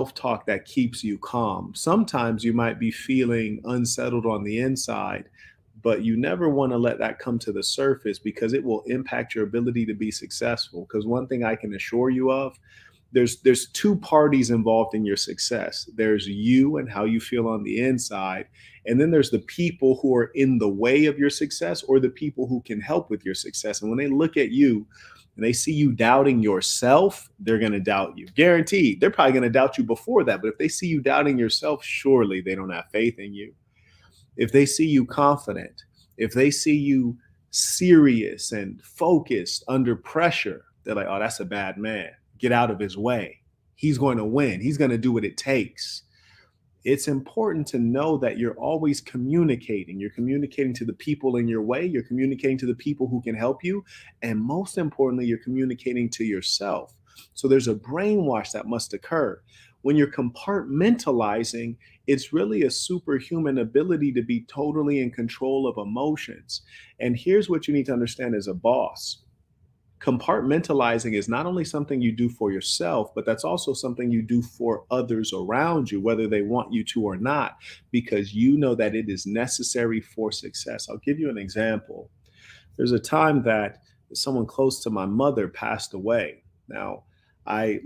self-talk that keeps you calm. Sometimes you might be feeling unsettled on the inside, but you never want to let that come to the surface because it will impact your ability to be successful. Because one thing I can assure you of, there's two parties involved in your success. There's you and how you feel on the inside, and then there's the people who are in the way of your success or the people who can help with your success. And when they look at you and they see you doubting yourself, they're going to doubt you. Guaranteed. They're probably going to doubt you before that, but if they see you doubting yourself, surely they don't have faith in you. If they see you confident, if they see you serious and focused under pressure, they're like, oh, that's a bad man. Get out of his way. He's going to win. He's going to do what it takes. It's important to know that you're always communicating. You're communicating to the people in your way. You're communicating to the people who can help you. And most importantly, you're communicating to yourself. So there's a brainwash that must occur. When you're compartmentalizing, it's really a superhuman ability to be totally in control of emotions. And here's what you need to understand as a boss. Compartmentalizing is not only something you do for yourself, but that's also something you do for others around you, whether they want you to or not, because you know that it is necessary for success. I'll give you an example. There's a time that someone close to my mother passed away. Now, I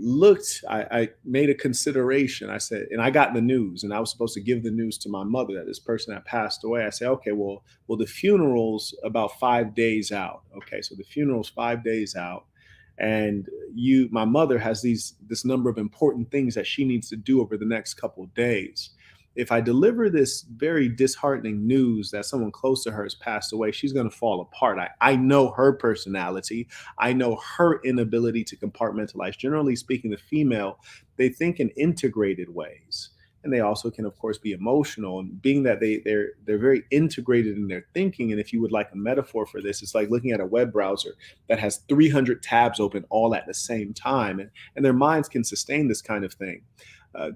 made a consideration. I said, and I got the news, and I was supposed to give the news to my mother that this person had passed away. I said, okay, well, the funeral's about 5 days out. Okay, so the funeral's 5 days out. And my mother has this number of important things that she needs to do over the next couple of days. If I deliver this very disheartening news that someone close to her has passed away, she's going to fall apart. I know her personality. I know her inability to compartmentalize. Generally speaking, the female, they think in integrated ways. And they also can, of course, be emotional. And being that they're very integrated in their thinking. And if you would like a metaphor for this, it's like looking at a web browser that has 300 tabs open all at the same time. And their minds can sustain this kind of thing.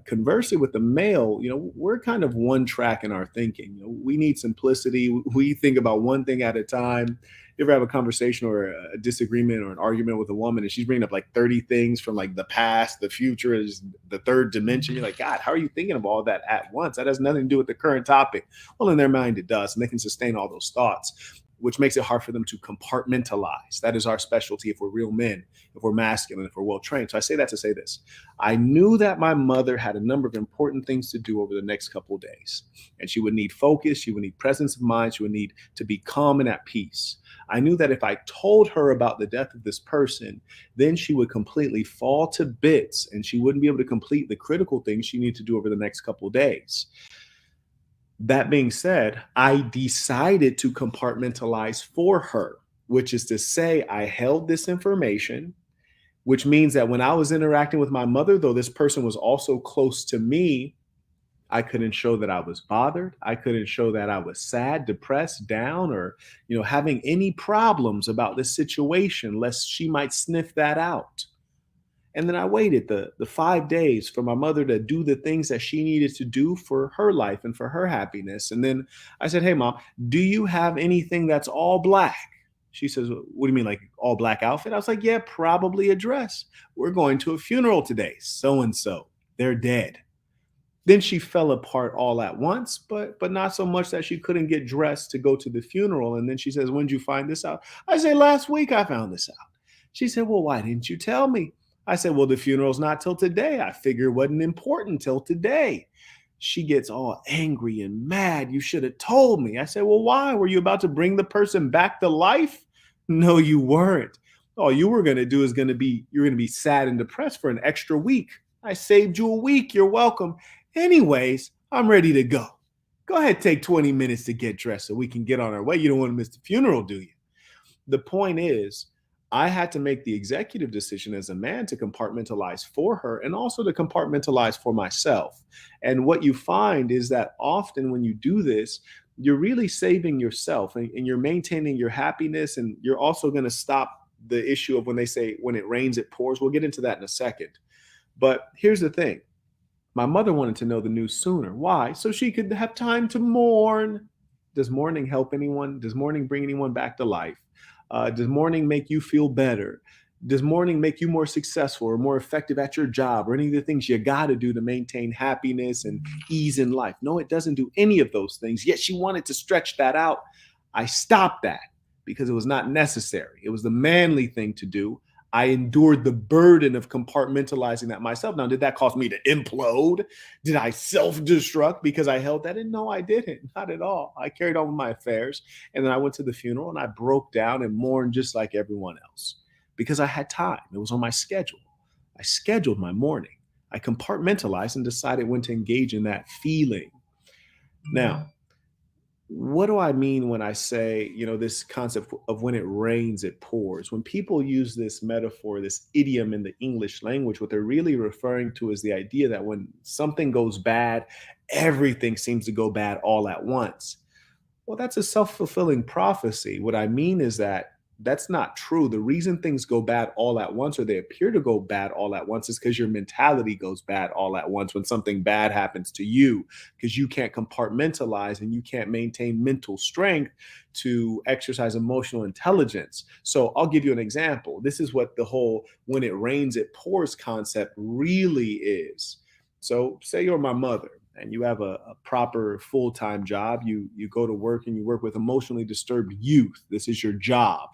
Conversely, with the male, we're kind of one track in our thinking. We need simplicity. We think about one thing at a time. You ever have a conversation or a disagreement or an argument with a woman and she's bringing up like 30 things from like the past, the future, is the third dimension. You're like, God, how are you thinking of all that at once? That has nothing to do with the current topic. Well, in their mind, it does. And they can sustain all those thoughts, which makes it hard for them to compartmentalize. That is our specialty if we're real men, if we're masculine, if we're well trained. So I say that to say this. I knew that my mother had a number of important things to do over the next couple of days. And she would need focus. She would need presence of mind. She would need to be calm and at peace. I knew that if I told her about the death of this person, then she would completely fall to bits and she wouldn't be able to complete the critical things she needed to do over the next couple of days. That being said, I decided to compartmentalize for her, which is to say, I held this information, which means that when I was interacting with my mother, though this person was also close to me, I couldn't show that I was bothered. I couldn't show that I was sad, depressed, down, or having any problems about this situation, lest she might sniff that out. And then I waited the 5 days for my mother to do the things that she needed to do for her life and for her happiness. And then I said, hey, Mom, do you have anything that's all black? She says, what do you mean, like all black outfit? I was like, yeah, probably a dress. We're going to a funeral today. So and so, they're dead. Then she fell apart all at once, but not so much that she couldn't get dressed to go to the funeral. And then she says, when did you find this out? I say, last week I found this out. She said, well, why didn't you tell me? I said, well, the funeral's not till today. I figured it wasn't important till today. She gets all angry and mad. You should have told me. I said, well, why? Were you about to bring the person back to life? No, you weren't. All you were going to do is you're going to be sad and depressed for an extra week. I saved you a week. You're welcome. Anyways, I'm ready to go. Go ahead, take 20 minutes to get dressed so we can get on our way. You don't want to miss the funeral, do you? The point is, I had to make the executive decision as a man to compartmentalize for her and also to compartmentalize for myself. And what you find is that often when you do this, you're really saving yourself and you're maintaining your happiness. And you're also going to stop the issue of when they say, when it rains, it pours. We'll get into that in a second. But here's the thing. My mother wanted to know the news sooner. Why? So she could have time to mourn. Does mourning help anyone? Does mourning bring anyone back to life? Does mourning make you feel better? Does mourning make you more successful or more effective at your job or any of the things you got to do to maintain happiness and ease in life? No, it doesn't do any of those things. Yet she wanted to stretch that out. I stopped that because it was not necessary. It was the manly thing to do. I endured the burden of compartmentalizing that myself. Now, did that cause me to implode? Did I self destruct because I held that in? No, I didn't. Not at all. I carried on with my affairs. And then I went to the funeral and I broke down and mourned just like everyone else because I had time. It was on my schedule. I scheduled my mourning. I compartmentalized and decided when to engage in that feeling. Now, what do I mean when I say, this concept of when it rains, it pours? When people use this metaphor, this idiom in the English language, what they're really referring to is the idea that when something goes bad, everything seems to go bad all at once. Well, that's a self fulfilling prophecy. What I mean is that that's not true. The reason things go bad all at once, or they appear to go bad all at once, is because your mentality goes bad all at once when something bad happens to you, because you can't compartmentalize and you can't maintain mental strength to exercise emotional intelligence. So I'll give you an example. This is what the whole when it rains, it pours concept really is. So, say you're my mother and you have a proper full-time job. You go to work and you work with emotionally disturbed youth. This is your job.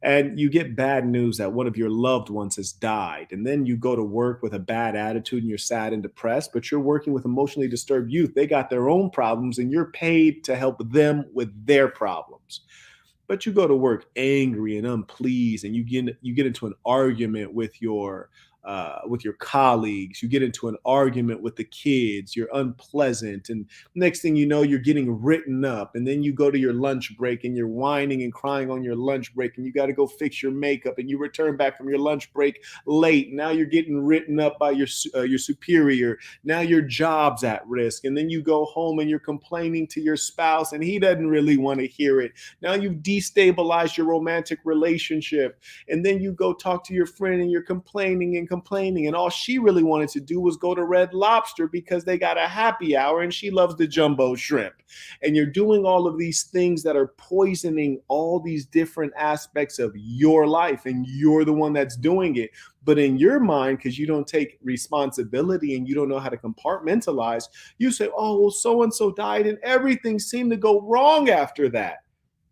And you get bad news that one of your loved ones has died. And then you go to work with a bad attitude and you're sad and depressed, but you're working with emotionally disturbed youth. They got their own problems and you're paid to help them with their problems. But you go to work angry and unpleased, and you get into an argument with your colleagues. You get into an argument with the kids. You're unpleasant, and next thing you know, you're getting written up. And then you go to your lunch break, and you're whining and crying on your lunch break, and you got to go fix your makeup, and you return back from your lunch break late. Now you're getting written up by your superior. Now your job's at risk, and then you go home and you're complaining to your spouse, and he doesn't really want to hear it. Now you've destabilized your romantic relationship, and then you go talk to your friend and you're complaining, and all she really wanted to do was go to Red Lobster because they got a happy hour and she loves the jumbo shrimp. And you're doing all of these things that are poisoning all these different aspects of your life, and you're the one that's doing it. But in your mind, because you don't take responsibility and you don't know how to compartmentalize, you say, oh, well, so and so died and everything seemed to go wrong after that.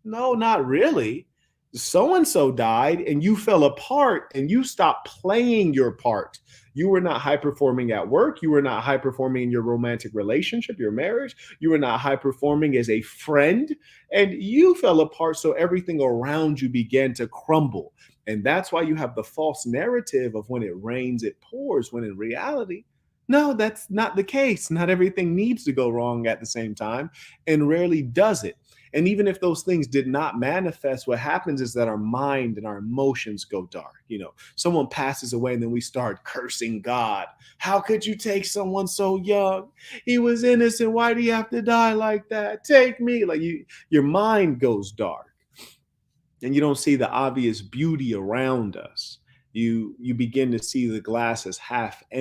No, not really. So and so died and you fell apart and you stopped playing your part. You were not high performing at work. You were not high performing in your romantic relationship, your marriage. You were not high performing as a friend. And you fell apart. So everything around you began to crumble. And that's why you have the false narrative of when it rains, it pours, when in reality, no, that's not the case. Not everything needs to go wrong at the same time, and rarely does it. And even if those things did not manifest, what happens is that our mind and our emotions go dark. Someone passes away and then we start cursing God. How could you take someone so young? He was innocent. Why do you have to die like that? Take me. Like your mind goes dark and you don't see the obvious beauty around us. You begin to see the glass as half empty.